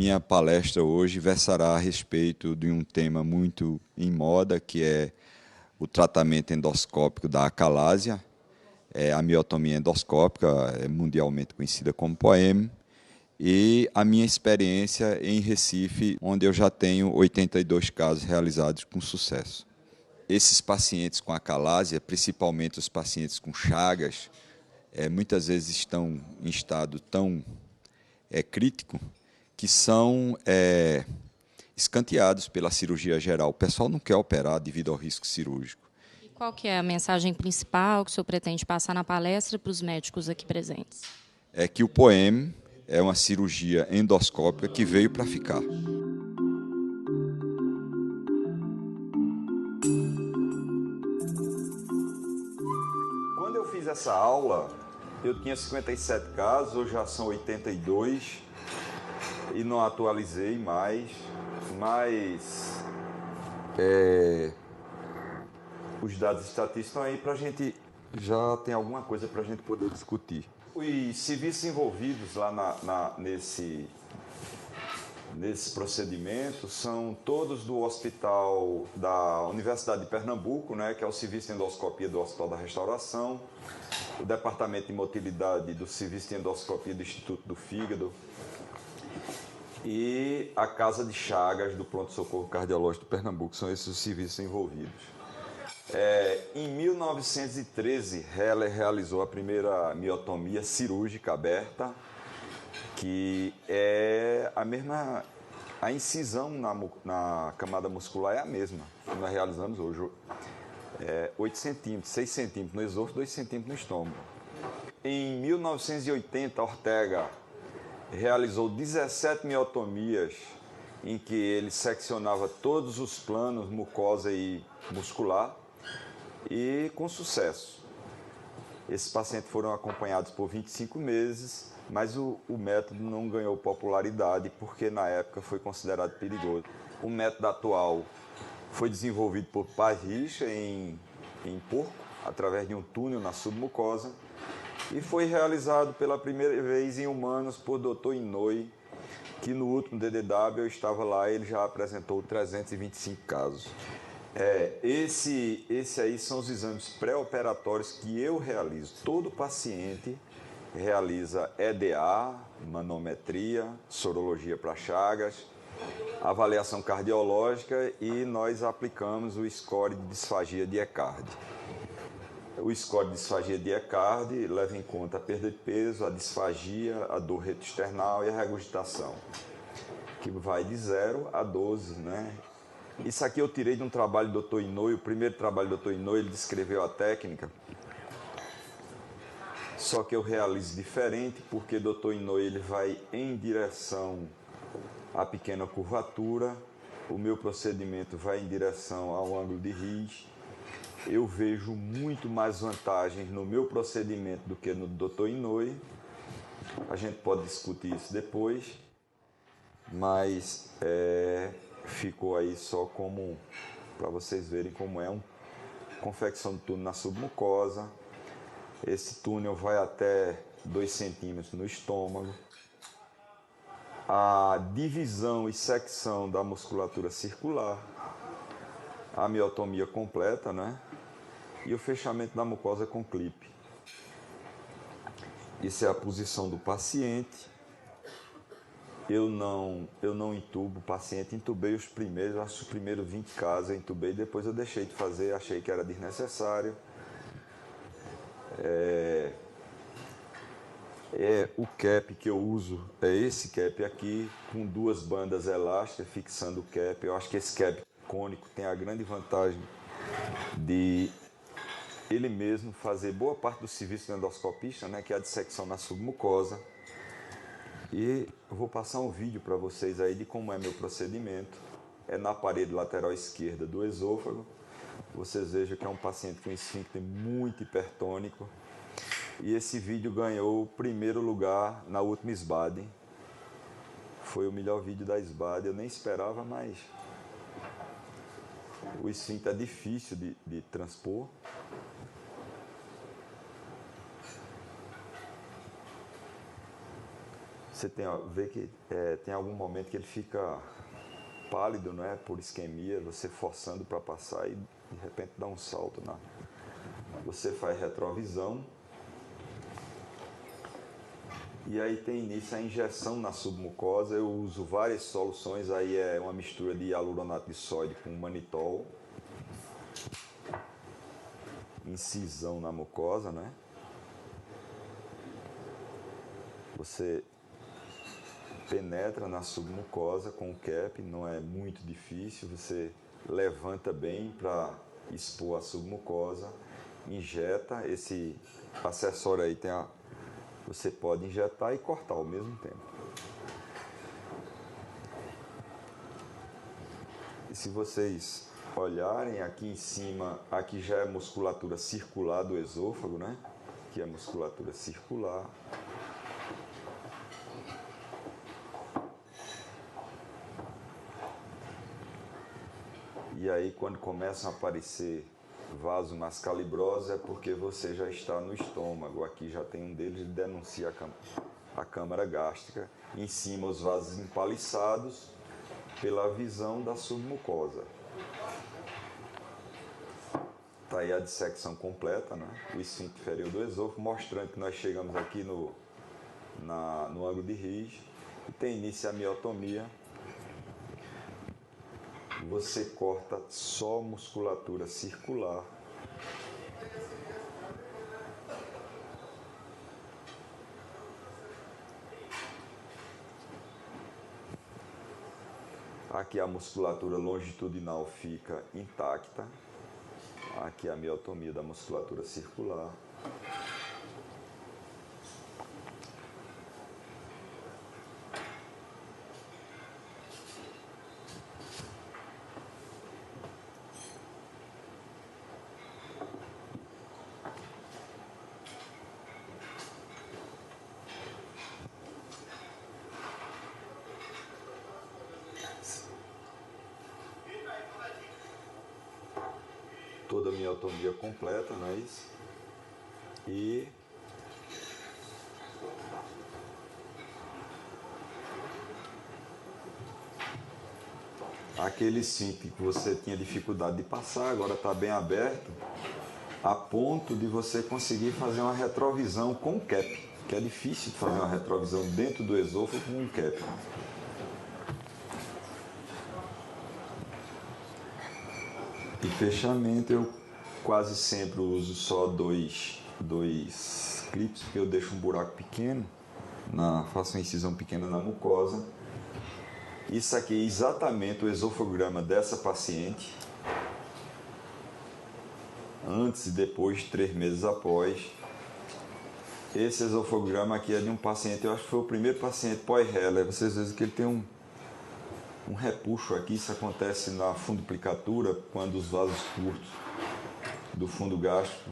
minha palestra hoje versará a respeito de um tema muito em moda, que é o tratamento endoscópico da acalásia, a miotomia endoscópica, é mundialmente conhecida como POEM, e a minha experiência em Recife, onde eu já tenho 82 casos realizados com sucesso. Esses pacientes com acalásia, principalmente os pacientes com chagas, muitas vezes estão em estado tão crítico que são escanteados pela cirurgia geral. O pessoal não quer operar devido ao risco cirúrgico. E qual que é a mensagem principal que o senhor pretende passar na palestra para os médicos aqui presentes? É que o POEM é uma cirurgia endoscópica que veio para ficar. Quando eu fiz essa aula, eu tinha 57 casos, hoje já são 82 e não atualizei mais, mas os dados estatísticos estão aí para a gente, já tem alguma coisa para a gente poder discutir. Os serviços envolvidos lá nesse procedimento são todos do hospital da Universidade de Pernambuco, né, que é o serviço de endoscopia do Hospital da Restauração, o departamento de motilidade do serviço de endoscopia do Instituto do Fígado e a Casa de Chagas do Pronto-Socorro Cardiológico de Pernambuco. São esses os serviços envolvidos. Em 1913, Heller realizou a primeira miotomia cirúrgica aberta, que é a mesma, a incisão na camada muscular é a mesma que nós realizamos hoje. 8 centímetros, 6 centímetros no esôfago, 2 centímetros no estômago. Em 1980, Ortega realizou 17 miotomias em que ele seccionava todos os planos, mucosa e muscular, e com sucesso. Esses pacientes foram acompanhados por 25 meses, mas o método não ganhou popularidade porque na época foi considerado perigoso. O método atual foi desenvolvido por Parrish em porco, através de um túnel na submucosa, e foi realizado pela primeira vez em humanos por Dr. Inouye, que no último DDW eu estava lá e ele já apresentou 325 casos. Esse aí são os exames pré-operatórios que eu realizo. Todo paciente realiza EDA, manometria, sorologia para chagas, avaliação cardiológica e nós aplicamos o score de disfagia de Eccardt. O score de disfagia de Eccardt leva em conta a perda de peso, a disfagia, a dor retroesternal e a regurgitação, que vai de 0 a 12, né? Isso aqui eu tirei de um trabalho do Dr. Inouye, o primeiro trabalho do Dr. Inouye, ele descreveu a técnica, só que eu realizo diferente, porque o Dr. Inouye ele vai em direção à pequena curvatura, o meu procedimento vai em direção ao ângulo de Ries. Eu vejo muito mais vantagens no meu procedimento do que no Dr. Inouye. A gente pode discutir isso depois, mas ficou aí só como para vocês verem como é uma confecção de túnel na submucosa. Esse túnel vai até 2 centímetros no estômago. A divisão e secção da musculatura circular, a miotomia completa, né? E o fechamento da mucosa com clipe. Isso é a posição do paciente. Eu não intubo o paciente, intubei os primeiros, acho que os primeiros 20 casos eu intubei, depois eu deixei de fazer, achei que era desnecessário. O cap que eu uso é esse cap aqui, com 2 bandas elásticas fixando o cap. Eu acho que esse cap cônico tem a grande vantagem de ele mesmo fazer boa parte do serviço do endoscopista, né, que é a dissecção na submucosa. E eu vou passar um vídeo para vocês aí de como é meu procedimento. É na parede lateral esquerda do esôfago. Vocês vejam que é um paciente com esfíncter muito hipertônico. E esse vídeo ganhou o primeiro lugar na última SBAD. Foi o melhor vídeo da SBAD. Eu nem esperava, mas o esfíncter é difícil de transpor. você vê que tem algum momento que ele fica pálido, não é? Por isquemia, você forçando para passar e de repente dá um salto. Você faz retrovisão e aí tem início a injeção na submucosa. Eu uso várias soluções, aí é uma mistura de hialuronato de sódio com manitol. Incisão na mucosa, né? Você penetra na submucosa com o cap, não é muito difícil, você levanta bem para expor a submucosa, injeta. Esse acessório aí você pode injetar e cortar ao mesmo tempo. E se vocês olharem aqui em cima, aqui já é musculatura circular do esôfago, né? Aqui é a musculatura circular. E aí, quando começam a aparecer vasos mais calibrosos, é porque você já está no estômago. Aqui já tem um deles, ele denuncia a câmara gástrica. Em cima, os vasos empaliçados pela visão da submucosa. Está aí a dissecção completa, né? O esfíncter inferior do esôfago, mostrando que nós chegamos aqui no ângulo de Ridge. E tem início a miotomia. Você corta só musculatura circular. Aqui a musculatura longitudinal fica intacta. Aqui a miotomia da musculatura circular. Toda a miotomia completa, não é isso? E aquele esfíncter que você tinha dificuldade de passar, agora está bem aberto, a ponto de você conseguir fazer uma retrovisão com cap, que é difícil de fazer uma retrovisão dentro do esôfago com um cap. E fechamento, eu quase sempre uso só dois clipes, porque eu deixo um buraco pequeno, faço uma incisão pequena na mucosa. Isso aqui é exatamente o esofograma dessa paciente, antes e depois, 3 meses após. Esse esofograma aqui é de um paciente, eu acho que foi o primeiro paciente pós-Heller. Vocês veem que ele tem um repuxo aqui. Isso acontece na funduplicatura, quando os vasos curtos do fundo gástrico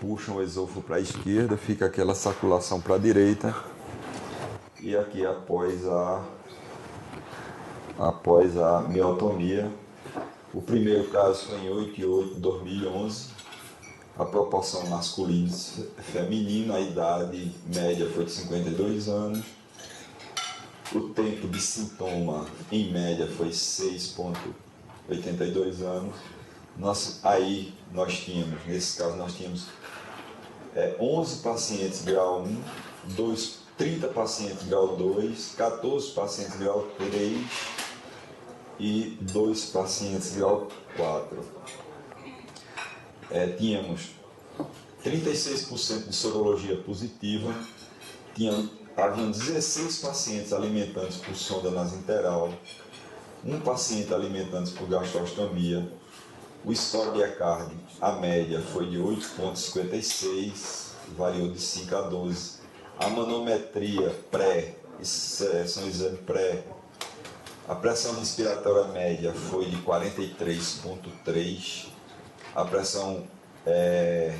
puxam o esôfago para a esquerda, fica aquela saculação para a direita. E aqui após a miotomia, o primeiro caso foi em 8/8 de 2011, a proporção masculina e feminina, a idade média foi de 52 anos, o tempo de sintoma em média foi 6,82 anos. Nesse caso nós tínhamos 11 pacientes grau 1, 30 pacientes grau 2, 14 pacientes grau 3 e 2 pacientes grau 4. Tínhamos 36% de sorologia positiva, haviam 16 pacientes alimentantes por sonda nasointeral, um paciente alimentantes por gastrostomia. O score de ECARD, a média foi de 8,56, variou de 5 a 12. A manometria são exame pré, a pressão respiratória média foi de 43,3, a pressão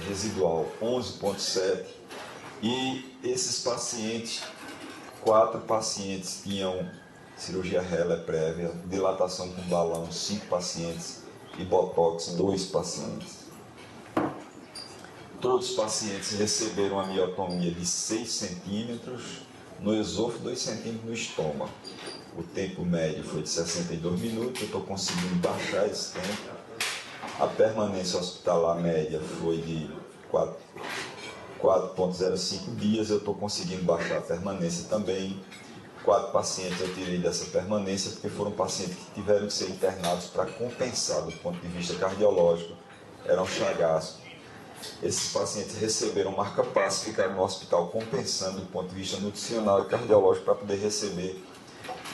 residual 11,7, e esses pacientes, 4 pacientes tinham cirurgia Heller prévia, dilatação com balão 5 pacientes e botox 2 pacientes. Todos os pacientes receberam a miotomia de 6 centímetros, no esôfago, 2 centímetros no estômago. O tempo médio foi de 62 minutos, eu estou conseguindo baixar esse tempo. A permanência hospitalar média foi de 4,05 dias, eu estou conseguindo baixar a permanência também. 4 pacientes eu tirei dessa permanência, porque foram pacientes que tiveram que ser internados para compensar do ponto de vista cardiológico, eram chagascos. Esses pacientes receberam marca-passo, ficaram no hospital compensando do ponto de vista nutricional e cardiológico para poder receber.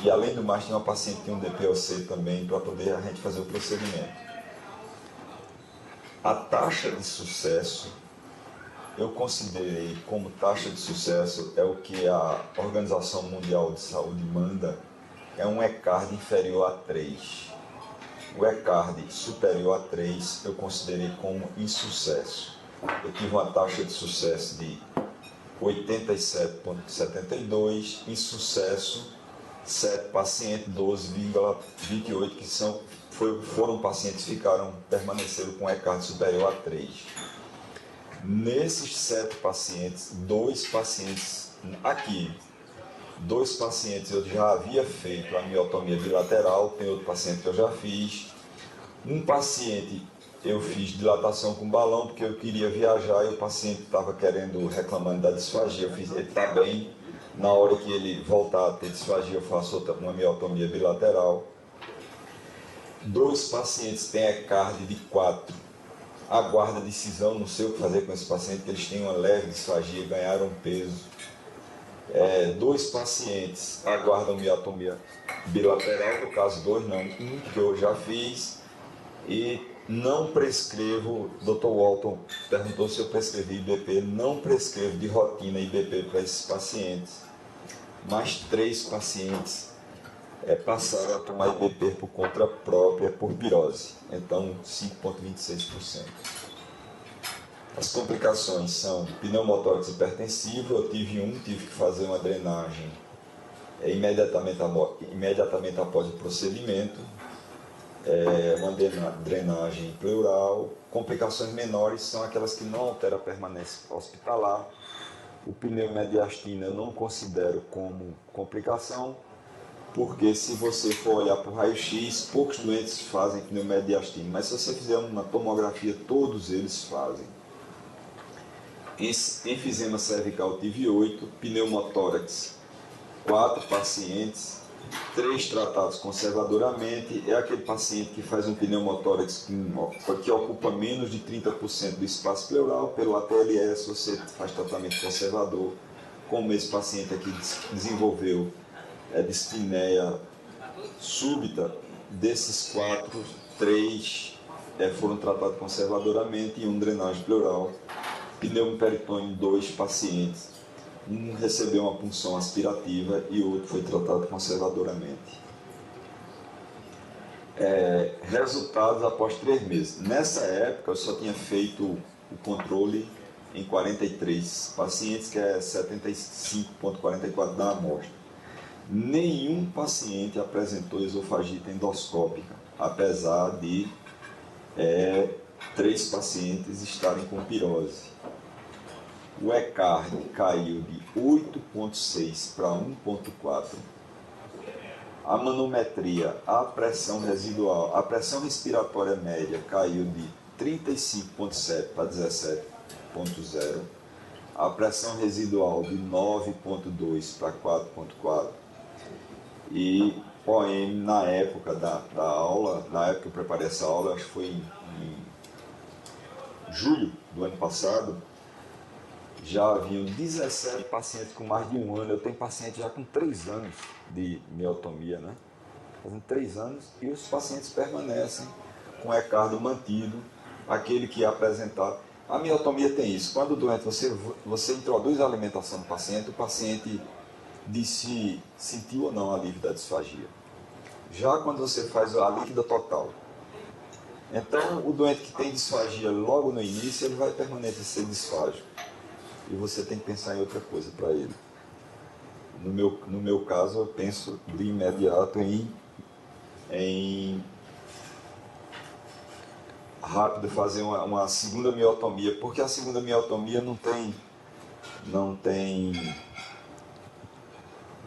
E além do mais, tinha uma paciente que tinha um DPOC também para poder a gente fazer o procedimento. A taxa de sucesso, eu considerei como taxa de sucesso é o que a Organização Mundial de Saúde manda, é um ECARD inferior a 3. O ECARD superior a 3 eu considerei como insucesso. Eu tive uma taxa de sucesso de 87,72, insucesso 7 pacientes, 12,28 que foram pacientes que permaneceram com ECARD superior a 3. Nesses 7 pacientes, 2 pacientes eu já havia feito a miotomia bilateral, tem outro paciente que eu já fiz. Um paciente eu fiz dilatação com balão porque eu queria viajar e o paciente estava reclamando da disfagia. Ele está bem, na hora que ele voltar a ter disfagia eu faço uma miotomia bilateral. 2 pacientes têm ECARD de 4. Aguarda decisão, não sei o que fazer com esse paciente, que eles têm uma leve disfagia, ganharam peso. 2 pacientes aguardam miotomia bilateral, no caso 2 não, 1 que eu já fiz. E não prescrevo, Dr. Walton perguntou se eu prescrevi IBP, não prescrevo de rotina IBP para esses pacientes. Mas 3 pacientes passaram a tomar IBP por conta própria, por pirose, então 5,26%. As complicações são pneumotórax hipertensivo, eu tive que fazer uma drenagem imediatamente após o procedimento, uma drenagem pleural. Complicações menores são aquelas que não alteram a permanência hospitalar. O pneumediastina eu não considero como complicação, porque se você for olhar para o raio-x, poucos doentes fazem pneumediastina, mas se você fizer uma tomografia, todos eles fazem. Enfisema cervical tive 8, pneumotórax 4 pacientes, 3 tratados conservadoramente. É aquele paciente que faz um pneumotórax que ocupa menos de 30% do espaço pleural. Pelo ATLS você faz tratamento conservador. Como esse paciente aqui desenvolveu dispneia súbita, desses 4, 3 foram tratados conservadoramente e 1 drenagem pleural. Pneumoperitônio em 2 pacientes. Um recebeu uma punção aspirativa e o outro foi tratado conservadoramente. Resultados após 3 meses. Nessa época eu só tinha feito o controle em 43 pacientes, que é 75,44% da amostra. Nenhum paciente apresentou esofagite endoscópica, apesar de 3 pacientes estarem com pirose. O ECARD caiu de 8,6 para 1,4. A manometria, a pressão residual, a pressão respiratória média caiu de 35,7 para 17,0. A pressão residual de 9,2 para 4,4. E OM na época da aula, na época que eu preparei essa aula, acho que foi em julho do ano passado, já haviam 17 pacientes com mais de 1 ano. Eu tenho paciente já com 3 anos de miotomia, né? Fazendo 3 anos, e os pacientes permanecem com ECARD mantido, aquele que é apresentado. A miotomia tem isso, quando o doente, você introduz a alimentação do paciente, o paciente diz se sentiu ou não alívio da disfagia. Já quando você faz a líquida total, então o doente que tem disfagia logo no início, ele vai permanecer disfágico. E você tem que pensar em outra coisa para ele. No meu caso, eu penso de imediato em rápido fazer uma segunda miotomia, porque a segunda miotomia não tem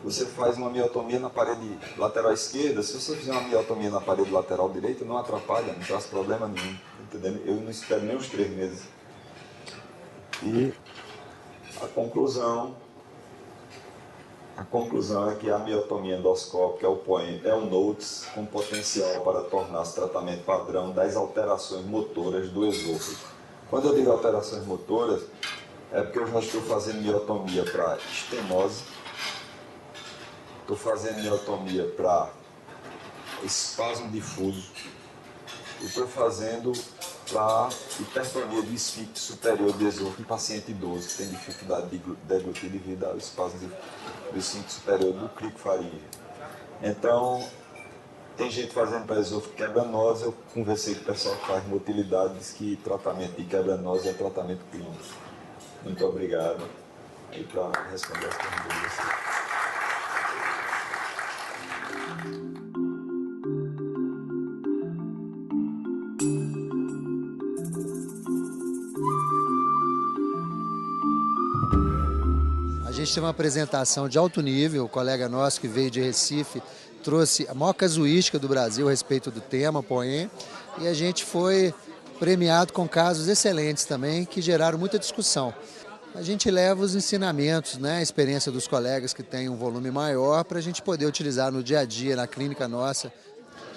Você faz uma miotomia na parede lateral esquerda, se você fizer uma miotomia na parede lateral direita, não atrapalha, não traz problema nenhum, entendendo? Eu não espero nem os 3 meses. E a conclusão é que a miotomia endoscópica é o NOTES com potencial para tornar-se tratamento padrão das alterações motoras do esôfago. Quando eu digo alterações motoras, é porque eu já estou fazendo miotomia para estenose, estou fazendo miotomia para espasmo difuso e estou fazendo para hipertonia do esfíncter superior do esôfago em paciente idoso que tem dificuldade de deglutir devido ao espasmo do esfíncter superior do crico faríngeo. Então, tem gente fazendo para esôfago quebranose. Eu conversei com o pessoal que faz motilidade, diz que tratamento de quebranose é tratamento clínico. Muito obrigado aí para responder as perguntas de vocês. A gente teve uma apresentação de alto nível, o colega nosso que veio de Recife trouxe a maior casuística do Brasil a respeito do tema, POEM, e a gente foi premiado com casos excelentes também, que geraram muita discussão. A gente leva os ensinamentos, né, a experiência dos colegas que têm um volume maior para a gente poder utilizar no dia a dia, na clínica nossa.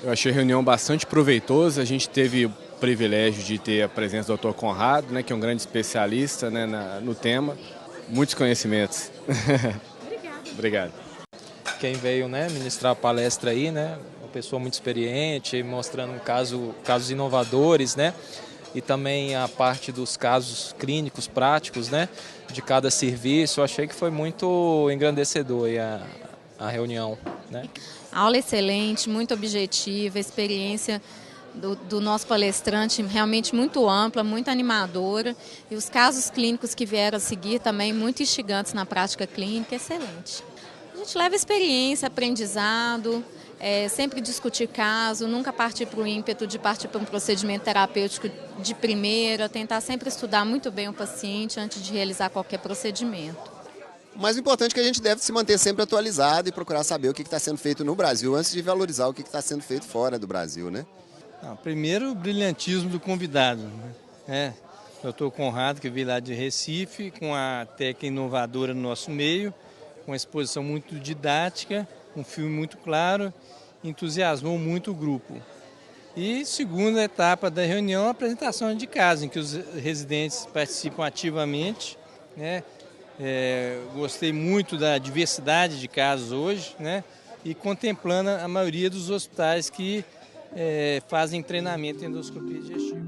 Eu achei a reunião bastante proveitosa, a gente teve o privilégio de ter a presença do Dr. Conrado, né, que é um grande especialista, né, no tema. Muitos conhecimentos. Obrigado. Quem veio, né, ministrar a palestra aí, né, uma pessoa muito experiente, mostrando casos inovadores, né, e também a parte dos casos clínicos práticos, né, de cada serviço. Eu achei que foi muito engrandecedor aí a reunião, né. Aula excelente, muito objetiva, experiência do nosso palestrante realmente muito ampla, muito animadora, e os casos clínicos que vieram a seguir também muito instigantes na prática clínica, excelente. A gente leva experiência, aprendizado, sempre discutir caso, nunca partir para o ímpeto de partir para um procedimento terapêutico de primeira, tentar sempre estudar muito bem o paciente antes de realizar qualquer procedimento. O mais importante é que a gente deve se manter sempre atualizado e procurar saber o que está sendo feito no Brasil antes de valorizar o que está sendo feito fora do Brasil, né? Primeiro, o brilhantismo do convidado, né? Dr. Conrado, que veio lá de Recife, com a técnica inovadora no nosso meio, com uma exposição muito didática, um filme muito claro, entusiasmou muito o grupo. E segunda etapa da reunião, a apresentação de casos, em que os residentes participam ativamente, né? Gostei muito da diversidade de casos hoje, né? E contemplando a maioria dos hospitais que fazem treinamento em endoscopia digestiva.